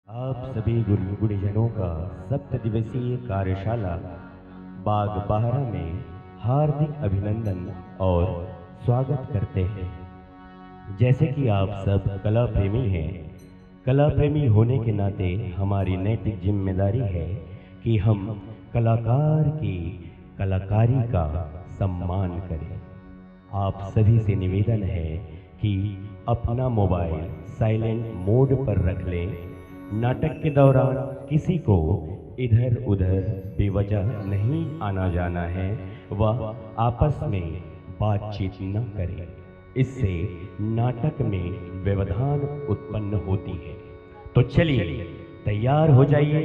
आप सभी गुरुजनों का सप्त दिवसीय कार्यशाला बाग बाहरा में हार्दिक अभिनंदन और स्वागत करते हैं। जैसे कि आप सब कला प्रेमी हैं, कला प्रेमी होने के नाते हमारी नैतिक जिम्मेदारी है कि हम कलाकार की कलाकारी का सम्मान करें। आप सभी से निवेदन है कि अपना मोबाइल साइलेंट मोड पर रख लें। नाटक के दौरान किसी को इधर उधर बेवजह नहीं आना जाना है, वह आपस में बातचीत न करें, इससे नाटक में व्यवधान उत्पन्न होती है। तो चलिए तैयार हो जाइए।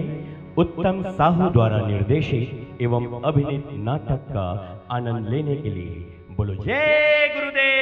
उत्तम साहू द्वारा निर्देशित एवं अभिनीत नाटक का आनंद लेने के लिए बोलो जय गुरुदेव।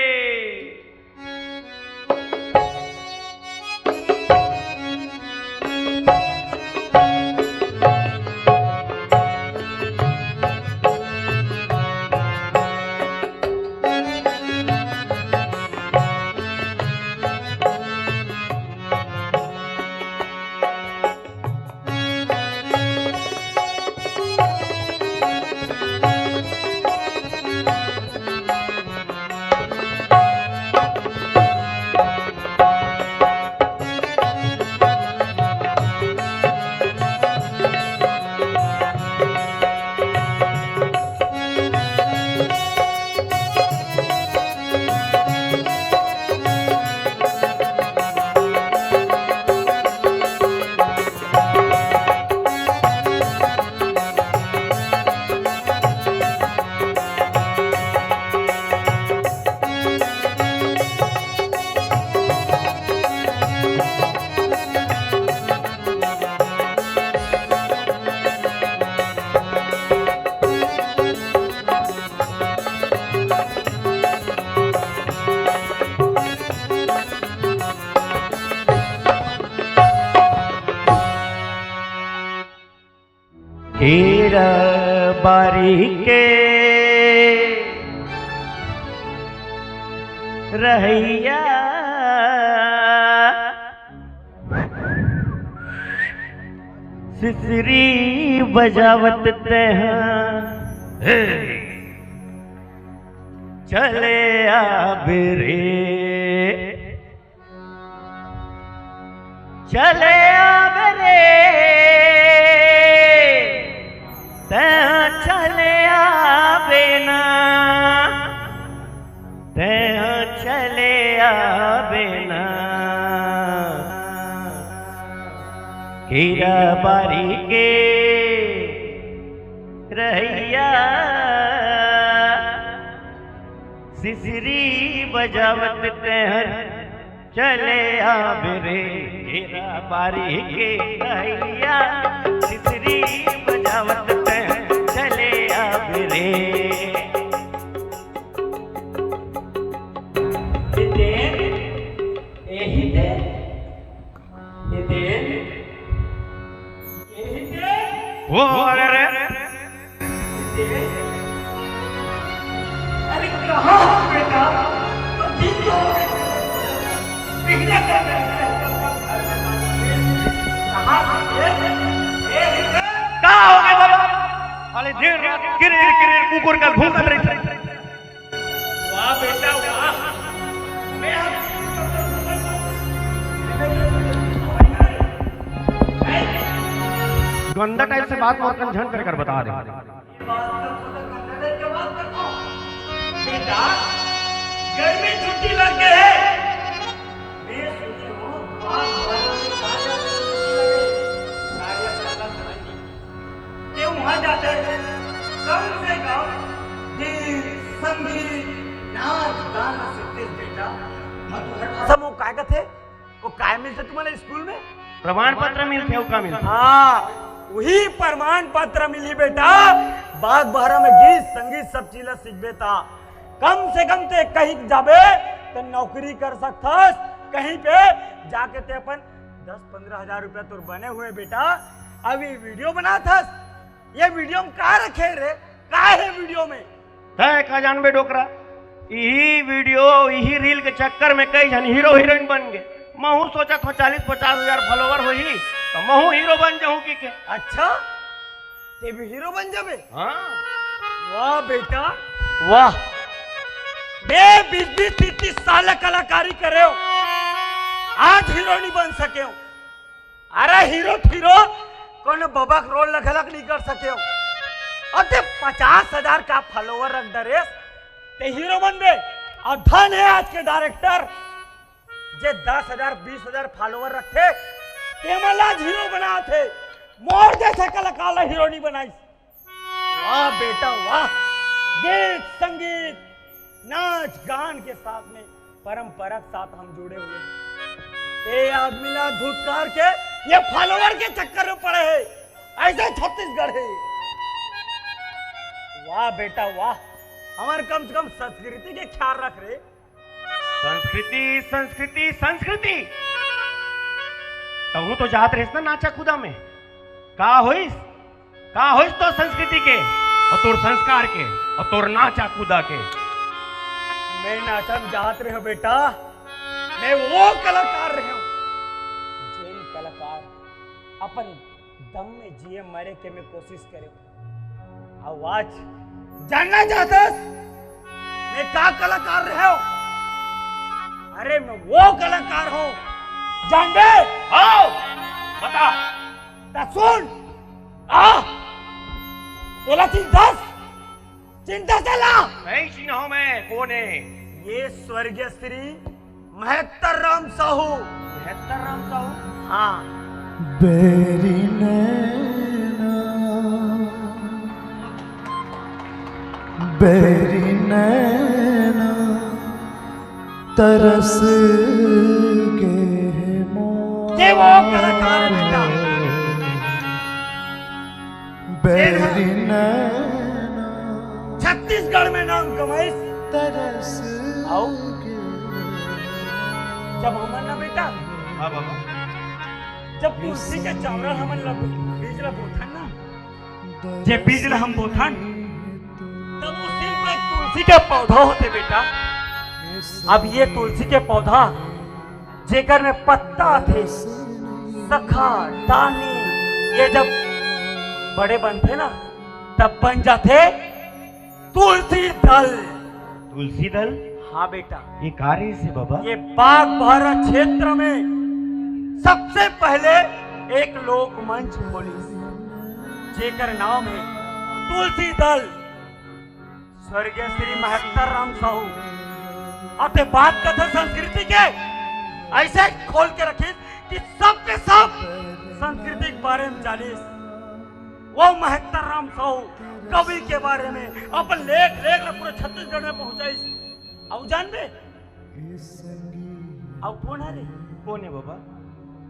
हीरा बारी के रहिया सिसरी बजावत चले आबरे चले आबरे चले आवे ना चले आवे ना हीरा बारी के रहिया सिसरी बजावत चले आवे रे। हीरा बारी के रहिया सिसरी बजावत चले आवे रे। वो अरे अरे कहाँ हो बेटा? कहाँ हो गए बाबा? खाली देर रात किरेर किरेर कुकुर का भूखत रही थी। वाह बेटा वाह। मैं गंदा टाइप से बात मत कर, झंड कर बता दे। बेटा गर्मी छुट्टी लग गई है। मैं सोच रहा हूँ वहां जाते हैं, कम से कम गीत संगीत नाच गाना सीखते बेटा। सब वो काय का थे? वो काय मिलते तुम्हारे स्कूल में? प्रमाण पत्र मिलते हो का मिलते? हाँ वही प्रमाण पत्र मिली बेटा। बाग बहरा में गीत संगीत सब चीज सीख बेटा। कम से कम ते कहीं जाबे तो नौकरी कर सकथस, कहीं पे जाके ते अपन 10-15 हजार रुपया तो बने हुए बेटा। अभी वीडियो बना थस, ये वीडियो में का रखे रे? का है वीडियो में? है का जानबे डोकरा, यही वीडियो यही रील के चक्कर में कई जन हीरो हीरोइन बन गए। महू सोचा था 40-50 हजार फॉलोवर होई तो महू हीरो बन जाऊं के। अच्छा ते भी हीरो बन जाबे? हाँ वाह बेटा वाह, बे 20-30 साल कलाकारी करे हो, आज हीरो नहीं बन सके हो। अरे हीरो ठीरो कौन बबक रोल लखलक नहीं कर सके हो। और ते 50,000 का फॉलोवर रख डरेस ते हीरो बन बे। और धन है आज के डायरेक्टर जे 10,000 20,000 फॉलोवर रखे ते मला हीरो बना थे, मोर जैसे कलाकार हीरो नहीं बनाई। वाह बेटा वाह, गीत संगीत नाच गान के साथ में परंपरा के साथ हम जुड़े हुए हैं। ये आदमी ना धुतकार के ये फॉलोवर के चक्कर में पड़े हैं, ऐसे छत्तीसगढ़ है। वाह बेटा वाह, हमारे कम से कम संस्कृति के ख्याल रख रहे। संस्कृति संस्कृति संस्कृति तो तो जात रहे ना नाचा कूदा में का होइस तो संस्कृति के और तोर संस्कार के और तोर नाचा कूदा के। मैं नाचन जात रहे हो बेटा, मैं वो कलाकार रहे हूं जिन कलाकार अपन दम में जिए मरे के मैं कोशिश करे। आवाज जानना चाहते मैं का कलाकार रहे हो? अरे मैं वो कलाकार हूं जान बे। आओ बता ता सुन बोला चिंता चला नहीं चिन्ह मैं कौन है? ये स्वर्गीय श्री महत्तर राम साहू। महत्तर राम साहू? हाँ। बेरी नैना बेरी नैना तरस गए मोर। ये वो कलाकार है बेटा। बेरी नैना छत्तीसगढ़ में नाम कमाइस तरस आओ जब हमन ना बेटा। हाँ बाबा। जब तुलसी के चावल हमन बीज ला बोथन ना, जे बीज ला हम बोथन तब उसी में तुलसी के पौधा होते बेटा। अब ये तुलसी के पौधा जेकर में पत्ता थे, सखा दाने, ये जब बड़े बनते ना तब बन जाते तुलसी दल। तुलसी दल? हाँ बेटा। ये कार्य से बाबा? ये बाग बहरा क्षेत्र में सबसे पहले एक लोक मंच खोली जेकर नाम है तुलसी दल। स्वर्गीय श्री महत्तर राम साहू आते बात कथा संस्कृति के ऐसे खोल के रखी कि सब के सब संस्कृति के बारे में जानिस। वो महत्तर राम साहू कवि के बारे में अपन लेख पूरे छत्तीसगढ़ में पहुंचाई। अब जान बे अब कौन है रे? कौन है बाबा?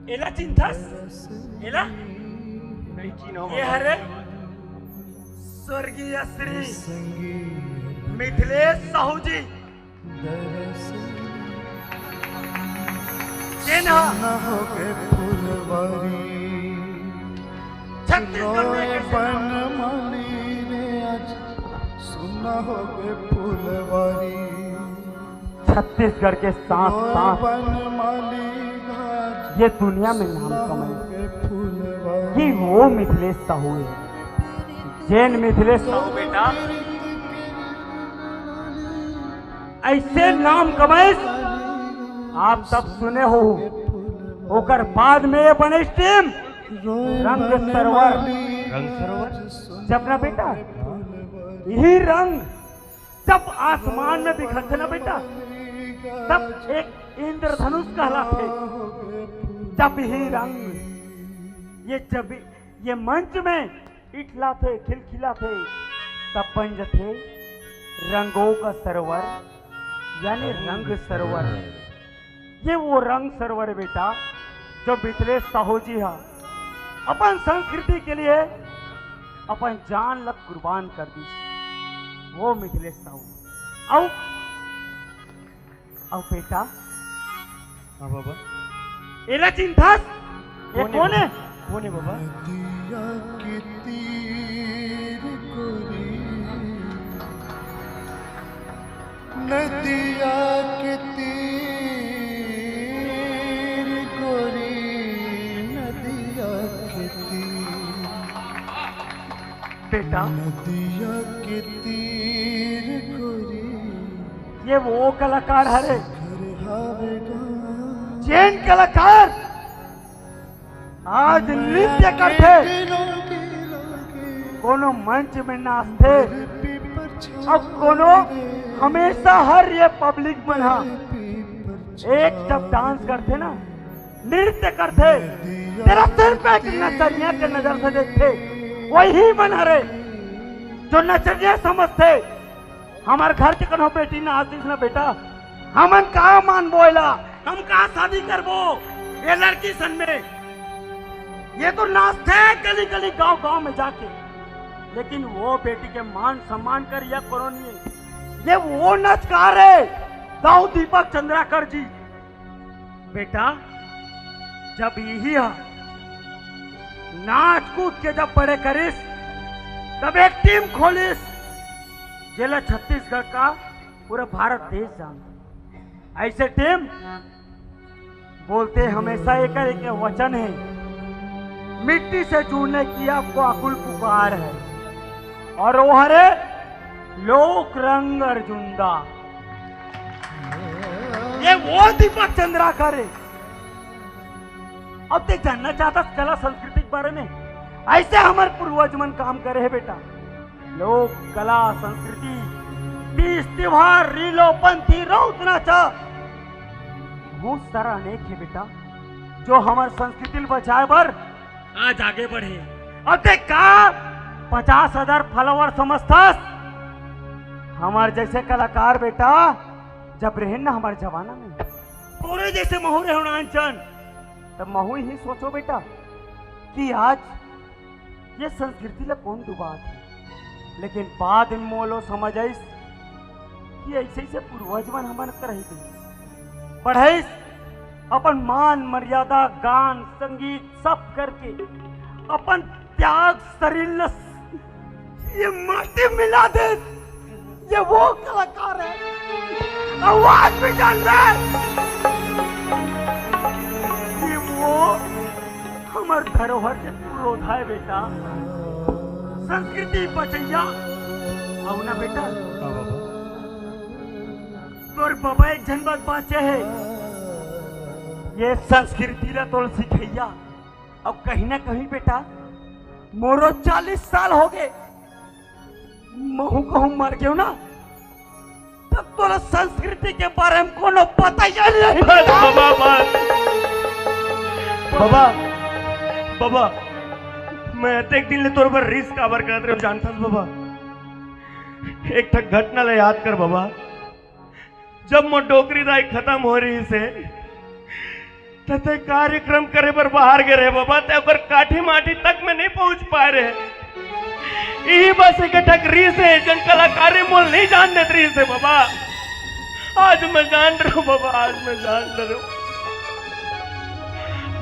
एला चिंतास एला नहीं चिन्ह। ये हरे स्वर्गीय श्री मिथिलेश साहू जी। छत्तीसगढ़ में सुना हो गए फुलवारी। छत्तीसगढ़ के साथ साथ ये दुनिया में नाम कमाए ये वो मिथिलेश साहू है। जैन मिथिलेश साहू बेटा ऐसे नाम कमाए आप सब सुने हो। ओकर बाद में ये बने टीम रंग सरोवर। रंग सरोवर जब ना बेटा यही रंग जब आसमान में बिखरते ना बेटा तब एक इंद्रधनुष कहलाते। जब ही रंग ये मंच में इठला थे खिलखिला थे तब बन जाते रंगों का सरोवर यानी रंग सरोवर। ये वो रंग सरोवर है बेटा जो मिथिलेश साहू जी है अपन संस्कृति के लिए अपन जान लग कुर्बान कर दी। वो मिथिलेश साहू आओ बेटा। हाँ बाबा। एला चिंता ये कौन है? कौन है बाबा? नदिया की तीर गोरी नदिया की तीर बेटा नदिया के तीर कोरी ये वो कलाकार हरे घर हावेगा जैन कलाकार आज नृत्य करते कोनो मंच में नाचते अब कोनो हमेशा हर ये पब्लिक बना एक जब डांस करते ना नृत्य करते तेरा सिर पे एक नचनिया के नजर से देखते वही बना रहे जो नचनिया समझते हमारे घर के कनो बेटी ना आशीष ना बेटा हमन कहा मान बोला हम कहा शादी करबो ये लड़की सन में ये तो नाचते गली गली गांव गांव में जाके लेकिन वो बेटी के मान सम्मान कर यह करो नहीं है ये वो नचकार है दाऊ दीपक चंद्राकर जी बेटा जब यही है नाच कूद के जब बड़े करिस तब एक टीम खोलिस जिला छत्तीसगढ़ का पूरा भारत देश जानता ऐसे टीम बोलते हमेशा एक वचन है मिट्टी से जुड़ने की आपको आकुल पुकार है और वो हरे लोक रंग अर्जुंदा ये वो दीपक चंद्राकर है अब ते जानना चाहता कला संस्कृति के बारे में ऐसे हमारे पूर्वज मन काम करे है बेटा लोक कला संस्कृति तीज त्योहार रीलो पंथी रौत नाचा बहुत सारा अनेक है बेटा जो हमारे संस्कृति बचाए बर आज आगे बढ़े अब देख का 50,000 फॉलोवर समझतास हमारे जैसे कलाकार बेटा जब रहे ना हमारे जमाना में पूरे जैसे महू रहे होनांचन तब महू ही सोचो बेटा कि आज ये संस्कृति ला कौन डुबा थी लेकिन बाद में मोलो समझ आईस कि ऐसे से पूर्वज मन हमारे तरह थे पढ़ाईस अपन मान मर्यादा गान संगीत सब करके अपन त्याग शरीर ये माटी मिला दे ये वो कलाकार है आवाज भी जान रहा है ये वो हमार धरोहर के पुरोधा है बेटा संस्कृति बचैया आओ ना बेटा तोर बाबा एक जन बात बाचे है ये संस्कृति ला तोल सिखैया अब कहीं ना कहीं बेटा मोरो 40 साल हो गए महू कहूं मर गयो ना तब तोला संस्कृति के बारे में कोनो पता ही नहीं बाबा बाबा मैं एक दिन ले तोर पर रिस्क आवर करत रहे जानता बाबा एक ठक घटना ले याद कर बाबा जब मो डोकरी दाई खत्म हो रही से तते कार्यक्रम करे पर बाहर गए रहे बाबा ते पर काठी माटी तक में नहीं पहुंच पा रहे यही बस एक ठक रीस है जन कलाकारी मोल नहीं जान देत रही से बाबा आज मैं जान रहा हूँ बाबा आज मैं जान रहा हूँ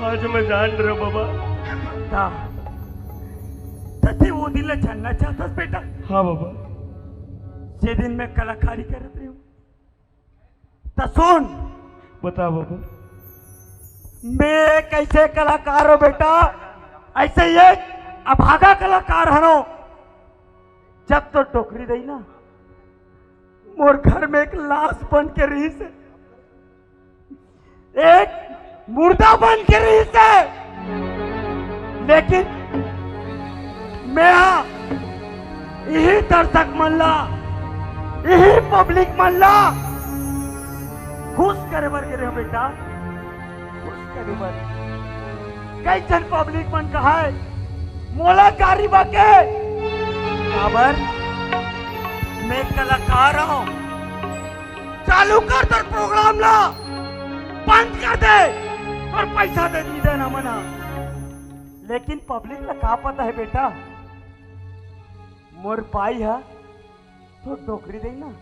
आज मैं जान रहा हूँ बाबा तते वो दिन जानना चाहता बेटा हाँ बाबा जे दिन मैं कलाकारी करत रही हूँ तो सुन बता बाबा मैं कैसे कलाकार हो बेटा ऐसे ये अभागा कलाकार हनो जब तो टोकरी दई ना मोर घर में एक लाश बन के रही से एक मुर्दा बन के रही से लेकिन मैं यही दर्शक मल्ला यही पब्लिक मल्ला खुश करे बर गिरे हो बेटा कई जन पब्लिक मन कहा है मोला गारी बाके खबर मैं कलाकार हूं चालू कर दर प्रोग्राम ला बंद कर दे और पैसा दे दी देना मना लेकिन पब्लिक ला का पता है बेटा मोर पाई है तो डोकरी दे ना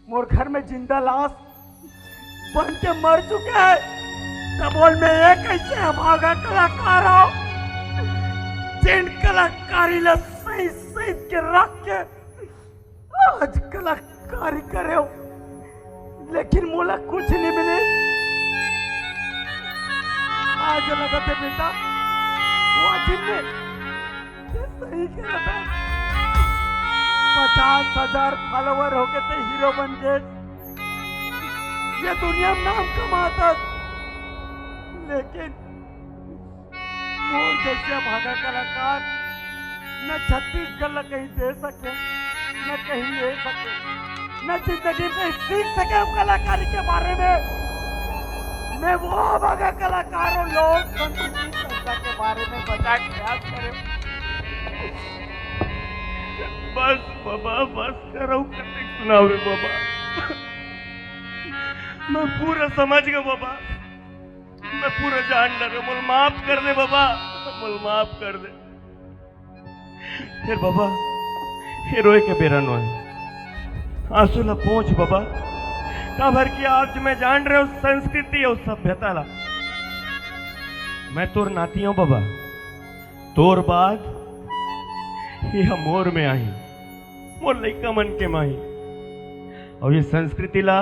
मोर घर में जिंदा लाश बन के मर चुके हैं तब बोल मैं ये कैसे अभागा कलाकार हूं जिन कलाकारी ला सही सही के रख के आज कलाकारी करे हो लेकिन मोला कुछ नहीं मिले आज लगा था बेटा वो जिन में सही कहा था 50,000 फॉलोवर हो गए तो हीरो बन गए, ये दुनिया में नाम कमाता, लेकिन मोर जैसे भागा कलाकार न छत्तीसगढ़ ला कहीं दे सके, न कहीं ले सके, न जिंदगी में सीख सके हम कलाकारी के बारे में। मैं वो भागा कलाकार और लोग संस्कृति संस्था के बारे में बचा प्रयास करें। बस बाबा, बस करो, कते सुनाओ रे बाबा। मैं पूरा समझ गया बाबा, मैं पूरा जान डर, मुझे माफ कर दे बाबा, मुझे माफ कर दे। फिर बाबा हीरोए के बेरा नो है, आंसू ला पहुंच बाबा, का भर की आज मैं जान रहे हूँ संस्कृति और सभ्यता ला। मैं तोर नाती हूँ बाबा, तोर बाद यह मोर में आई, मोर लइका मन के माही, और ये संस्कृति ला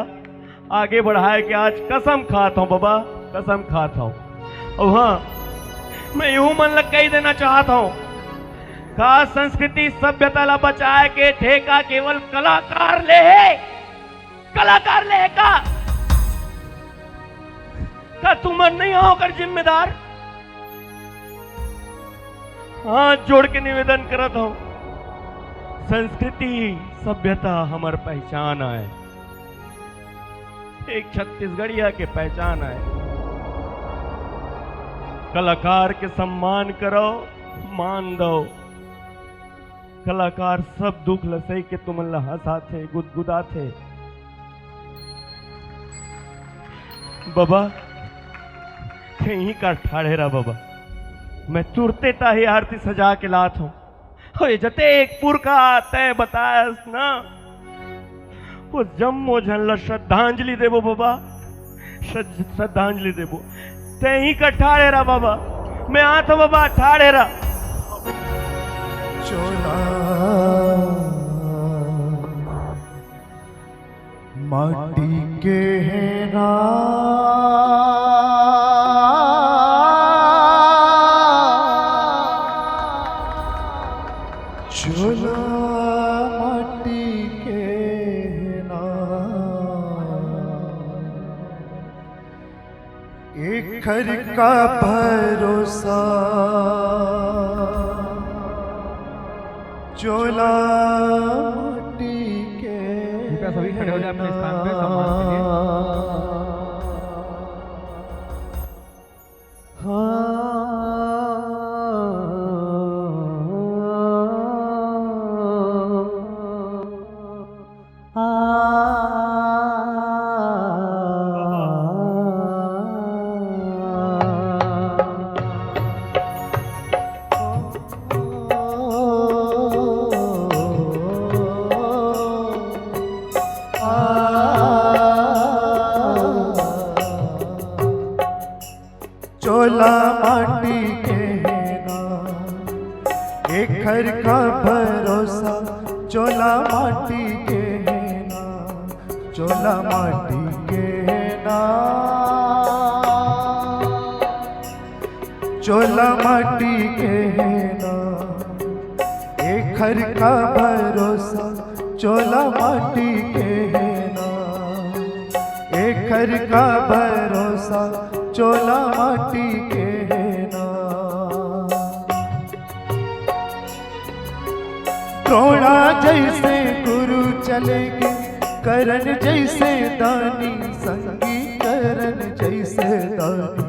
आगे बढ़ाए के आज कसम खाता हूँ बाबा, कसम खाता हूँ। और हाँ, मैं यूं मन लग कही देना चाहता हूँ, का संस्कृति सभ्यता ला बचाए के ठेका केवल कलाकार ले है, कलाकार ले है का तुम नहीं होकर जिम्मेदार। हाथ जोड़ के निवेदन करत हूं, संस्कृति सभ्यता हमार पहचान है, एक छत्तीसगढ़िया के पहचान है। कलाकार के सम्मान करो, मान दो। कलाकार सब दुख लसई के तुम हंसाथे, गुदगुदाथे। बाबा कहीं का ठाड़े रहा बाबा, मैं तुरते ताही आरती सजा के लात हूं। जते एक पुरखा तय बतायस ना, वो जम्मो झनला श्रद्धांजलि देबो बाबा, श्रद्धांजलि देबो। ते ही का ठाड़े रहा बाबा, मैं आत बाबा ठाड़े रहा। चोला माटी के है ना, चोला माटी के है ना, एक घर का भरोसा चोला माटी के। कृपया सभी खड़े हो जाए अपने स्थान पे सम्मान के लिए। चोला माटी के ना, एक घर का भरोसा चोला माटी के ना, चोला माटी के ना, चोला माटी के ना, एक घर का भरोसा चोला माटी के ना, एक घर का भरोसा चोला माटी के ना। द्रोणा जैसे गुरु चलेंगे, करण जैसे दानी, संगी करण जैसे दानी।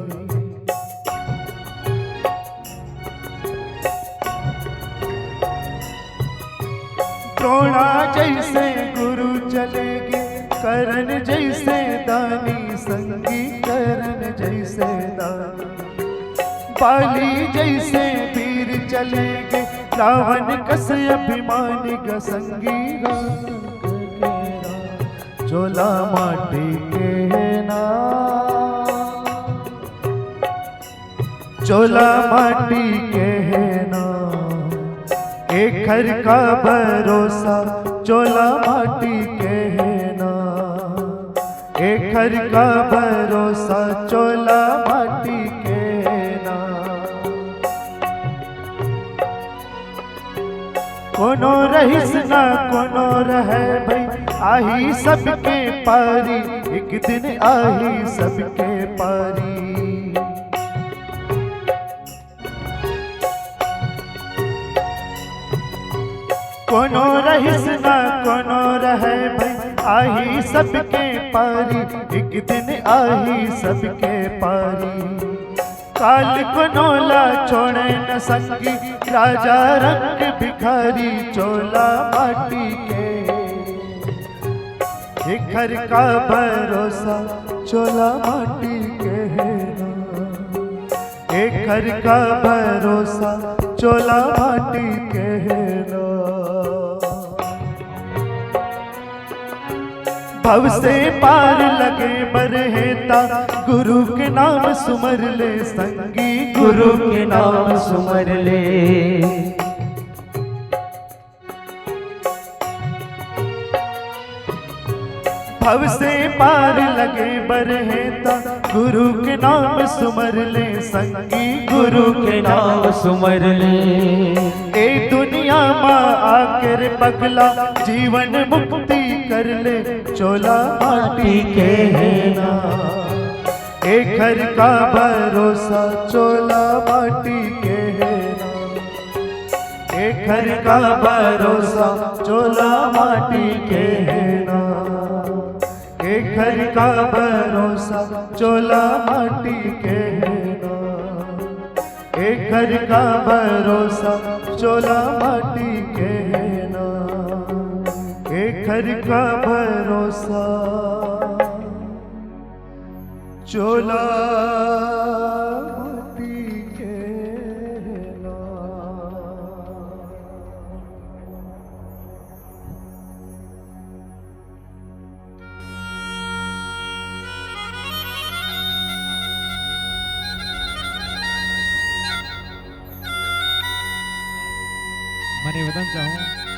द्रोणा जैसे गुरु चलेंगे, करण जैसे दानी, संगी करण जैसे दानी। बाली जैसे वीर चलेंगे, रावण कस अभिमानी ग संगी चोला माटी के ना, चोला माटी के ना, एक घर का भरोसा चोला माटी के ना, एक घर का भरोसा चोला माटी के ना। कोनो रहिस ना कोनो रहे भाई, आही सबके पारी, एक दिन आही सबके पारी। कोनो रहिस ना कोनो रहे भाई, आही सबके पारी, एक दिन आही सबके पारी। काल को नोला छोड़े न संगी, राजा रंग भिखारी चोला माटी के। एक घर का भरोसा चोला माटी के है ना, एक घर का भरोसा चोला माटी के है ना। भव से पार लगे बरहेता, गुरु के नाम सुमर ले संगी, गुरु के नाम सुमर ले। भव से पार लगे बरहेता, गुरु के नाम सुमर ले संगी, गुरु के नाम सुमर ले। ए दुनिया माँ आकर पगला, जीवन मुक्ति कर ले चोला माटी के है ना। एक घर का भरोसा चोला माटी के है ना, एक घर का भरोसा चोला माटी के है ना, एक घर का भरोसा चोला माटी के है ना, एक घर का भरोसा चोला माटी के है ना, एक घर का भरोसा चोला माटी के है ना। मैं निवेदन चाहूँ